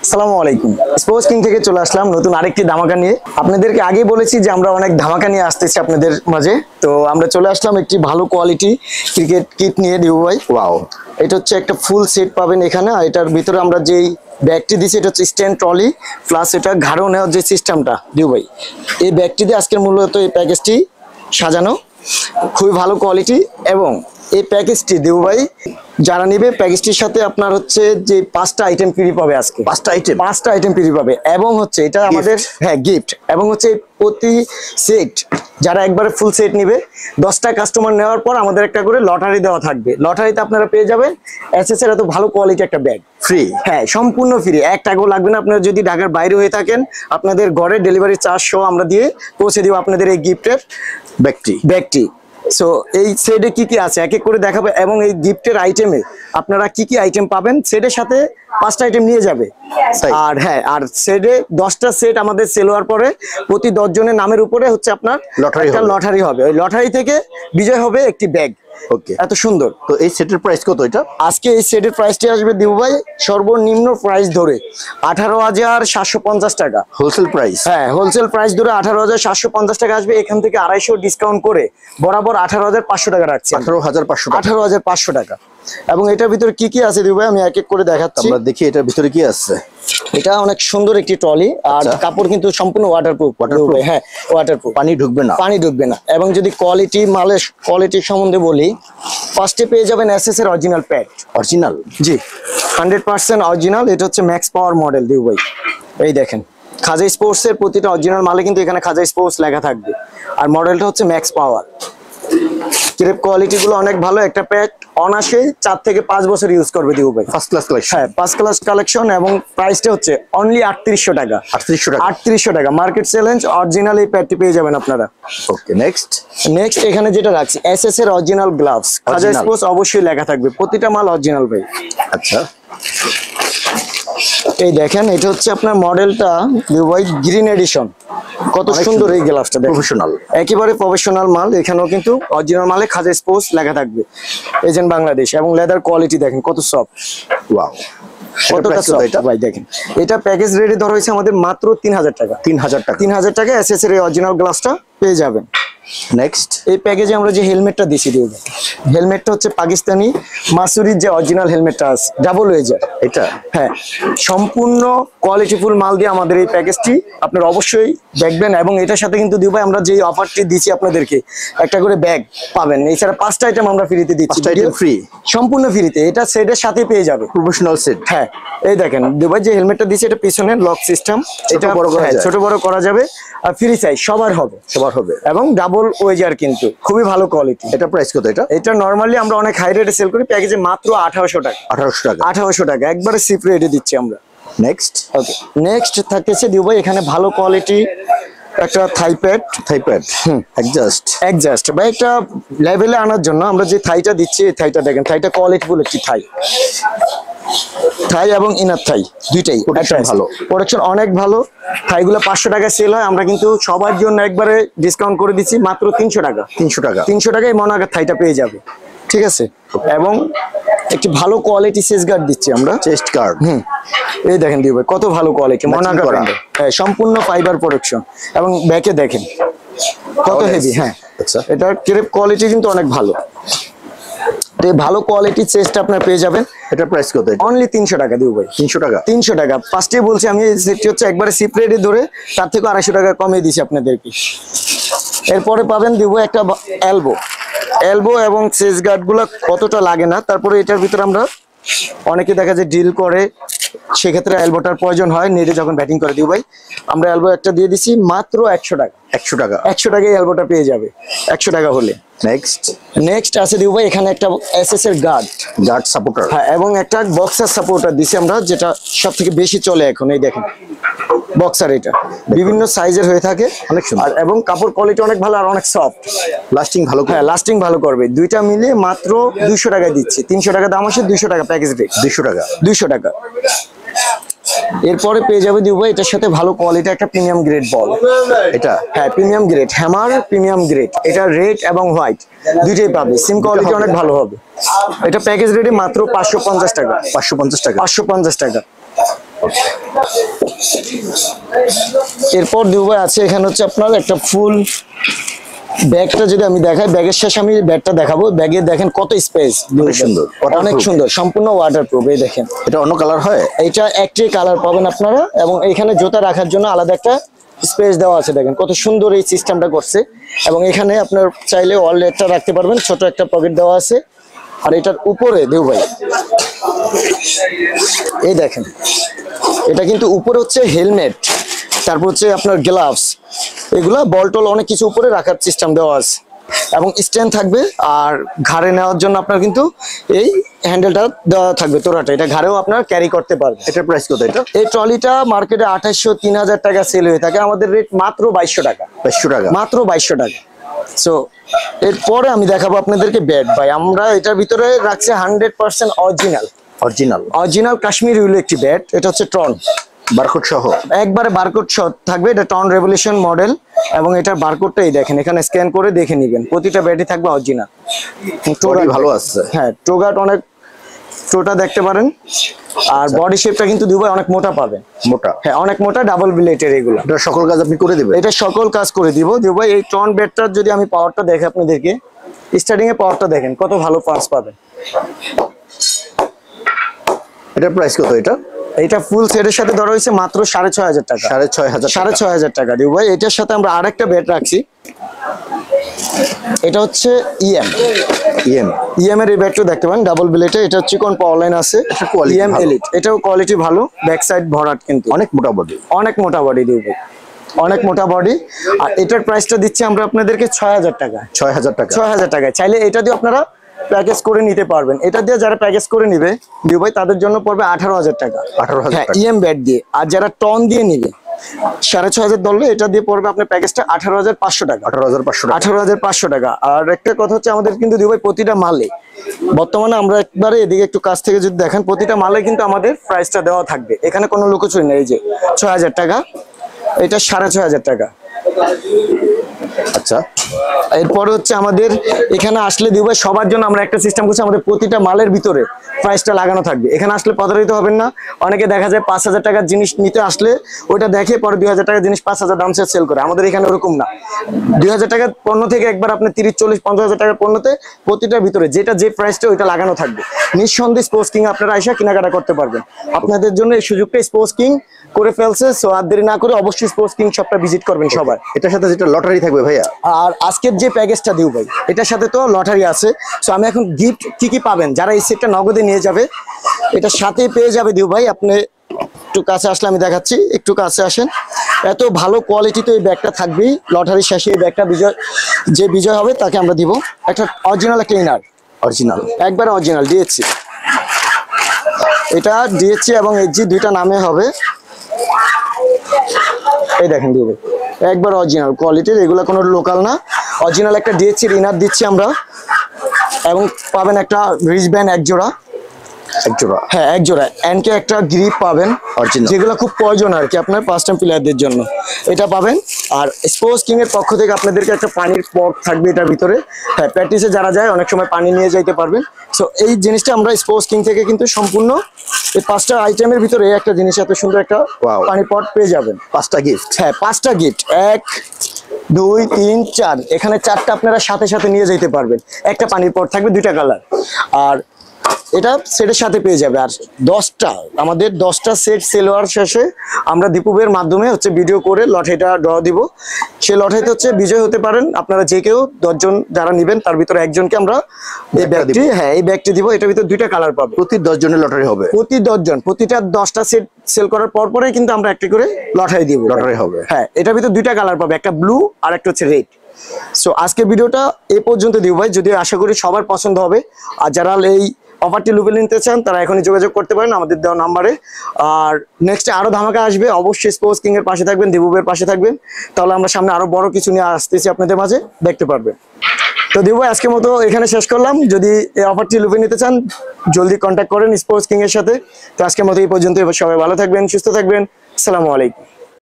আসসালামু আলাইকুম। Sports king থেকে চলে আসলাম নতুন আরেকটি ধামাকা নিয়ে। আপনাদেরকে আগেই বলেছি যে আমরা অনেক ধামাকা নিয়ে আসতেছি আপনাদের মাঝে। তো আমরা চলে আসলাম একটি ভালো কোয়ালিটি ক্রিকেট কিট নিয়ে দিবু ভাই। ওয়াও, এটা হচ্ছে একটা ফুল সেট পাবেন এখানে। আর এটার ভিতরে আমরা যেই ব্যাগটি দিচ্ছি এটা হচ্ছে স্ট্যান্ড ট্রলি প্লাস এটা ঘাড়ও নেওয়ার যে সিস্টেমটা দিবু ভাই। এই ব্যাগটি দিয়ে আজকের মূলত এই প্যাকেজটি সাজানো, খুবই ভালো কোয়ালিটি। এবং এই প্যাকেজটি দেবু ভাই যারা নিবে প্যাকেজটির সাথে আপনার হচ্ছে যে 5টা আইটেম ফ্রি পাবে। আজকে 5টা আইটেম ফ্রি পাবে এবং হচ্ছে এটা আমাদের গিফট। এবং হচ্ছে প্রতি সেট যারা একবারে ফুল সেট নিবে 10টা কাস্টমার নেওয়ার পর আমাদের একটা করে লটারি দেওয়া থাকবে। লটারিতে আপনারা পেয়ে যাবেন এসএস এর এত ভালো কোয়ালিটি একটা ব্যাগ ফ্রি। হ্যাঁ, সম্পূর্ণ ফ্রি, 1 টাকাও লাগবে না। আপনারা যদি ঢাকার বাইরে হয়ে থাকেন আপনাদের ঘরে ডেলিভারি চার্জ সহ আমরা দিয়ে পৌঁছে দিব আপনাদের এই গিফটের ব্যাগটি। সো এই সেটে কি কি আছে এক এক করে দেখাবো এবং এই গিফটের আইটেমে আপনারা কি কি আইটেম পাবেন। সেটের সাথে 5টা আইটেম নিয়ে যাবে। আর হ্যাঁ, আর সেটে 10টা সেট আমাদের সেল হওয়ার পরে প্রতি 10 জনের নামের উপরে হচ্ছে আপনার লটারি হবে। ওই লটারি থেকে বিজয় হবে একটি ব্যাগ। ওকে, এত সুন্দর। তো এই সেটের প্রাইস কত? এটা আজকে এই সেটের প্রাইসটি আসবে দিবু ভাই সর্বনিম্ন প্রাইস ধরে 18,750 টাকা হোলসেল প্রাইস। হ্যাঁ, হোলসেল প্রাইস ধরে 18,750 টাকা আসবে। এখান থেকে 250 ডিসকাউন্ট করে বরাবর 18,500 টাকা রাখছি। 18,500 টাকা। এবং এটার ভিতরে কি কি আছে দিবু ভাই আমি এক এক করে দেখাচ্ছি। আমরা দেখি এটার ভিতরে কি আছে। এটা অনেক সুন্দর একটি ট্রলি আর কাপড় কিন্তু সম্পূর্ণ ওয়াটারপ্রুফ। হ্যাঁ, ওয়াটারপ্রুফ, পানি ঢুকবে না। এবং যদি কোয়ালিটি সম্বন্ধে বলি, ফার্স্টে পেয়ে যাবেন এসএস এর অরিজিনাল প্যাড। অরিজিনাল? জি, 100% অরিজিনাল। এটা হচ্ছে ম্যাক্স পাওয়ার মডেল দিবু ভাই। এই দেখেন খাজা স্পোর্টস এর প্রতিটা অরিজিনাল মালে কিন্তু এখানে খাজা স্পোর্টস লেখা থাকবে। আর মডেলটা হচ্ছে ম্যাক্স পাওয়ার। ক্রেপ কোয়ালিটি গুলো অনেক ভালো। একটা প্যাড অনাসে 4 থেকে 5 বছর ইউজ করবে দিবু ভাই। First class collection. হ্যাঁ, ফার্স্ট ক্লাস কালেকশন। এবং প্রাইসটা হচ্ছে অনলি 3800 টাকা। 3800 টাকা মার্কেট চ্যালেঞ্জ অরিজিনাল এই প্যাডটি পেয়ে যাবেন আপনারা। ওকে, নেক্সট এখানে যেটা রাখছি এসএস এর অরিজিনাল গ্লাভস। খাজা স্পোর্টস অবশ্যই লেখা থাকবে, প্রতিটা মাল অরিজিনাল ভাই। আচ্ছা, এই দেখেন এটা হচ্ছে আপনার মডেলটা দিবু ভাই গ্রিন এডিশন। কত সুন্দর এই গ্লাভসটা, প্রফেশনাল, একেবারে প্রফেশনাল মাল। এখানেও কিন্তু অরিজিনাল মালে খাজা স্পোর্টস লেখা থাকবে, এজেন্ট বাংলাদেশ। এবং লেদার কোয়ালিটি দেখেন কত সফট। ওয়াও, কতটা সফট ভাই দেখেন। এটা প্যাকেজ রেডি ধরা হয়েছে আমাদের মাত্র 3000 টাকা। 3000 টাকা এসএস এর অরিজিনাল গ্লাভসটা পেয়ে যাবেন। নেক্সট এই প্যাকেজে আমরা যে হেলমেটটা দিছি দিবু ভাই, হেলমেটটা হচ্ছে পাকিস্তানি মাসুরির যে অরিজিনাল হেলমেটটা আছে ডাবল ওয়েজার এটা। হ্যাঁ, সম্পূর্ণ কোয়ালিটিফুল মাল দিয়ে আমাদের এই প্যাকেজটি আপনারা অবশ্যই দেখবেন। এবং এটার সাথে কিন্তু দিবু ভাই আমরা যে অফারটি দিচ্ছি আপনাদেরকে একটা করে ব্যাগ পাবেন। এছাড়া 5টা আইটেম আমরা ফ্রিতে দিচ্ছি, ফ্রি, সম্পূর্ণ ফ্রিতে। এটা সেটের সাথে পেয়ে যাবে, প্রফেশনাল সেট। হ্যাঁ, এই দেখেন দিবু ভাই যে হেলমেটটা দিচ্ছি এটা পিছনে লক সিস্টেম, এটা ছোট বড় করা যাবে। আর ফ্রি সাইজ সবার হবে এবং ডাবল ওয়েজার কিন্তু খুবই ভালো কোয়ালিটি। এটা প্রাইস কত? এটা নরমালি আমরা অনেক হাই রেটে সেল করি, প্যাকেজে মাত্র 1800 টাকা। 1800 টাকা একবারে সিপ রেটে দিচ্ছি আমরা। নেক্সট থাকতেছে দিবু ভাই এখানে ভালো কোয়ালিটি একটা থাই প্যাড অ্যাডজাস্ট ভাই একটা লেভেলে আনার জন্য আমরা যে থাইটা দিচ্ছি এই থাইটা দেখেন, থাইটা কোয়ালিটিফুল একটি থাই এবং ইনার থাই দুইটাই ভালো, প্রোডাকশন অনেক ভালো। থাইগুলো 500 টাকায় সেল হয়, আমরা কিন্তু সবার জন্য একবারে ডিসকাউন্ট করে দিচ্ছি মাত্র 300 টাকায় মনাগার থাইটা পেয়ে যাবে। ঠিক আছে, এবং একটি ভালো কোয়ালিটি চেস্ট গার্ড দিচ্ছি আমরা। চেস্ট গার্ড, এই দেখেন দিবু ভাই কত ভালো কোয়ালিটি, মনাগার ব্র্যান্ডের। হ্যাঁ, সম্পূর্ণ ফাইবার প্রোডাকশন এবং ব্যাকে দেখেন কত হেভি। হ্যাঁ, আচ্ছা, এটা ক্রেপ কোয়ালিটি কিন্তু অনেক ভালো। ভালো কোয়ালিটি চেস্ট আপনার পেয়ে যাবেন। এটা প্রাইস কত? অনলি 300 টাকা দিবু ভাই। 300 টাকা ফার্স্টে বলছি আমি। সেটটি হচ্ছে একবারে সিপ রেটে ধরে তার থেকে 250 টাকা কমিয়ে দিছি আপনাদেরকে। এরপরে পাবেন দিবু একটা এলবো এবং চেস্ট গার্ড গুলা কতটা লাগে না। তারপরে এটার ভিতরে আমরা অনেকে দেখা যায় ড্রিল করে, সেক্ষেত্রে এলবোটার প্রয়োজন হয় নেটে যখন ব্যাটিং করে দিবু ভাই। আমরা এলবো একটা দিয়ে দিছি মাত্র 100 টাকা। 100 টাকায় এলবোটা পেয়ে যাবে 100 টাকা হলে। নেক্সট আছে দিবু ভাই এখানে একটা এসএস এর গার্ড সাপোর্টার। হ্যাঁ, এবং একটা বক্সার সাপোর্টার দিছি আমরা, যেটা সব থেকে বেশি চলে এখন। এই দেখেন বক্সার, এটা বিভিন্ন সাইজের হয়ে থাকে, অনেক সুন্দর এবং কাপড় কোয়ালিটি অনেক ভালো আর অনেক সফট, লাস্টিং ভালো। হ্যাঁ, লাস্টিং ভালো করবে। দুইটা মিলে মাত্র 200 টাকায় দিচ্ছি। 300 টাকা দাম আসে, 200 টাকা প্যাকেজ রেট। 200 টাকা। এরপরে পেয়ে যাবে দিবু ভাই এটার সাথে ভালো কোয়ালিটি একটা প্রিমিয়াম গ্রেড বল। এটা হ্যাঁ, premium grade hammer, premium grade. এটা রেড এবং হোয়াইট দুইটাই পাবে, সিম কোয়ালিটি অনেক ভালো হবে। এটা প্যাকেজ রেটে মাত্র 550 টাকা। এরপর দিবু ভাই আছে এখানে হচ্ছে আপনার একটা ফুল ব্যাগটা যদি আমি দেখাই, ব্যাগের শেষে আমি ব্যাগটা দেখাবো। ব্যাগে দেখেন কত স্পেস, অনেক সুন্দর, অনেক সুন্দর, সম্পূর্ণ ওয়াটারপ্রুফ। এই দেখেন এটা অন্য কালার হয়, এটা একটাই কালার পাবেন আপনারা, এবং এখানে জুতা রাখার জন্য আলাদা একটা স্পেস দেওয়া আছে। দেখেন কত সুন্দর এই সিস্টেমটা করছে, এবং এখানে আপনার চাইলে ওয়ালেটটা রাখতে পারবেন, ছোট একটা পকেট দেওয়া আছে। আর এটার উপরে দেব ভাই, এই দেখেন এটা কিন্তু উপরে হচ্ছে হেলমেট, তারপর হচ্ছে আপনার গ্লাভস, এগুলা বলটল অনেক কিছু উপরে রাখার সিস্টেম দেওয়া আছে, এবং স্ট্যান্ড থাকবে। আর ঘাড়ে নেওয়ার জন্য আপনার কিন্তু এই হ্যান্ডেলটা দেওয়া থাকবে, তোরাটা এটা ঘাড়েও আপনার ক্যারি করতে পারবে। এটার প্রাইস কত? এটা এই ট্রলিটা মার্কেটে 2800-3000 টাকা সেল হয়ে থাকে, আমাদের রেট মাত্র 2200 টাকা, 2200 টাকা, মাত্র 2200 টাকা। সো এরপরে আমি দেখাবো আপনাদেরকে ব্যাট ভাই। আমরা এটার ভিতরে রাখছি 100% অরিজিনাল কাশ্মীর উল একটি ব্যাট। এটা হচ্ছে ট্রন বারকোড সহ, একবারে বারকোড সহ থাকবে। এটা টন রেভলিউশন মডেল, এবং এটার বারকোডটাই দেখেন, এখানে স্ক্যান করে দেখে নেবেন। প্রতিটা ব্যাটই থাকবে অরিজিনাল। টোগাট ভালো আছে, হ্যাঁ টোগাট অনেক, টোটা দেখতে পারেন। আর বডি শেপটা কিন্তু দুবাই অনেক মোটা পাবেন, মোটা, হ্যাঁ অনেক মোটা, ডাবল ব্লেডের এগুলো। এটা সকল কাজ আপনি করে দিবেন? এটা সকল কাজ করে দিব দুবাই। এই টন ব্যাটটার যদি আমি পাওয়ারটা দেখে আপনাদেরকে, স্টার্টিং এ পাওয়ারটা দেখেন কত ভালো পাওয়ার পাবেন। এটার প্রাইস কত? এটা ফুল সেটের সাথে ধরা হয়েছে মাত্র 6500 টাকা, 6500 টাকা দিব ভাই। এটার সাথে আমরা আরেকটা ব্যাট রাখছি, এটা হচ্ছে ইএম এর এই ব্যাটটা দেখতে পারেন, ডাবল ব্লেডে। এটা চিকন পাওয়ার লাইন আছে, ইএম এলিট, এটাও কোয়ালিটি ভালো, ব্যাক সাইড ভরাট, কিন্তু অনেক মোটা বডি, অনেক মোটা বডি দিব ভাই, অনেক মোটা বডি। আর এটার প্রাইসটা দিচ্ছি আমরা আপনাদেরকে 6000 টাকা, 6000 টাকায়। চাইলে এটা দিয়ে আপনারা প্যাকেজ করে নিতে পারবেন। এটা দিয়ে যারা প্যাকেজ করে নিবে ভাই, তাদের জন্য পড়বে 18000 টাকা, 18000 ইএম ব্যাট দিয়ে। আর যারা টন দিয়ে নিবে 6500 ধরলে এটা দিয়ে পড়বে আপনার প্যাকেজটা 18500 টাকা, 18500 টাকা। আর একটা কথা হচ্ছে আমাদের কিন্তু ভাই প্রতিটা মালে বর্তমানে, আমরা একবারে এদিকে একটু কাছ থেকে যদি দেখেন, প্রতিটা মালে কিন্তু আমাদের প্রাইসটা দেওয়া থাকবে, এখানে কোনো লুকোচুরি নেই। এই যে 6000 টাকা, এটা 6500 টাকা। আচ্ছা, এরপরে হচ্ছে আমাদের এখানে আসলে ভাই সবার জন্য আমরা একটা সিস্টেম করছি, আমাদের প্রতিটা মালের ভিতরে প্রাইসটা লাগানো থাকবে। এখানে আসলে প্রতারিত হবেন না। অনেকে দেখা যায় 5000 টাকার জিনিস নিতে আসলে ওইটা দেখে পরে 2000 টাকার জিনিস 5000 দাম সেল করে। আমাদের এখানে ওরকম না, 2000 টাকার পণ্য থেকে একবার আপনি 30, 40, 50,000 টাকার পণ্যতে প্রতিটার ভিতরে যেটা যে প্রাইসটা ওইটা লাগানো থাকবে। নিঃসন্দেহে স্পোর্টস কিং আপনারা এসে কেনাকাটা করতে পারবেন। আপনাদের জন্য এই সুযোগটা স্পোর্টস কিং করে ফেলছে। সো আর দেরি না করে অবশ্যই স্পোর্টস কিং শপটা ভিজিট করবেন সবাই। এটার সাথে যেটা লটারি থাকবে ভাইয়া, আর আজকের যে প্যাকেজটা দিও ভাই, এটার সাথে তো লটারি আছে। সো আমি এখন গিফট কি পাবেন, যারা এই সেটটা নগদে নিয়ে যাবে এটার সাথেই পেয়ে যাবে দিও ভাই। আপনি একটু কাছে আসলে আমি দেখাচ্ছি, একটু কাছে আসেন। এত ভালো কোয়ালিটিতে এই ব্যাগটা থাকবেই। লটারির শেষে এই ব্যাগটা যে বিজয় হবে তাকে আমরা দিব একটা অরিজিনাল একটা ইনার, একবারে অরিজিনাল ডিএসসি। এটা ডিএসসি এবং এইচজি দুইটা নামে হবে। এই দেখেন দিও ভাই, একবার অরিজিনাল কোয়ালিটির, এগুলো কোনো লোকাল না। অরিজিনাল একটা ডিএসসি ইনার দিচ্ছি আমরা, এবং পাবেন একটা রিচ ব্যান্ড এক জোড়া, হ্যাঁ এক জোড়া। এনকে একটা গ্রিপ পাবেন, যেগুলো খুব প্রয়োজন আর কি আপনার ফার্স্ট টাইম প্লেয়ারদের জন্য, এটা পাবেন। আর স্পোর্টস কিং এর পক্ষ থেকে আপনাদেরকে একটা পানির পট থাকবে এটার ভিতরে। হ্যাঁ, প্র্যাকটিসে যারা যায় অনেক সময় পানি নিয়ে যাইতে পারবেন। সো এই জিনিসটা আমরা স্পোর্টস কিং থেকে কিন্তু সম্পূর্ণ এই 5টা আইটেমের ভিতরে একটা জিনিস, এত সুন্দর একটা পানি পট পেয়ে যাবেন। 5টা গিফট, হ্যাঁ 5টা গিফট, 1, 2, 3, 4, এখানে 4টা আপনারা সাথে সাথে নিয়ে যেতে পারবেন। একটা পানির পট থাকবে 2টা কালার, আর এটা সেটের সাথে পেয়ে যাবে। আর 10টা সেট সেল হওয়ার শেষে আমরা দীপুবের মাধ্যমে হচ্ছে ভিডিও করে লটারিটা ড্র দিব। সেই লটারিতে হচ্ছে বিজয় হতে পারেন আপনারা, যে কেউ 10 জন যারা নেবেন তার ভিতরে একজনকে আমরা এই ব্যাগটি, হ্যাঁ এই ব্যাগটি দিব। এটার ভিতরে 2টা কালার পাবে। প্রতি 10 জনের লটারি হবে, প্রতি 10 জন, প্রতিটা 10টা সেট সেল করার পরেই কিন্তু আমরা একটি করে লটারি দিব, লটারি হবে। হ্যাঁ, এটার ভিতরে 2টা কালার পাবে, একটা ব্লু আর একটা হচ্ছে রেড। সো আজকে ভিডিওটা এই পর্যন্ত দিব ভাই, যদি আশা করি সবার পছন্দ হবে। আর যারা এই অফারটি লুপে নিতে চান তারা এখনই যোগাযোগ করতে পারেন আমাদের দেওয়া নাম্বারে। আর নেক্সট আরো ধামাকা আসবে, অবশ্যই স্পোর্টস কিং এর পাশে থাকবেন, দিবুবের পাশে থাকবেন, তাহলে আমরা সামনে আরো বড় কিছু নিয়ে আসতেছি আপনাদের মাঝে, দেখতে পারবেন। তো দিবু ভাই আজকের মতো এখানে শেষ করলাম। যদি এই অফারটি লুপে নিতে চান জলদি কন্ট্যাক্ট করেন স্পোর্টস কিং এর সাথে। তো আজকের মতো এই পর্যন্ত, সবাই ভালো থাকবেন, সুস্থ থাকবেন, আসসালামু আলাইকুম।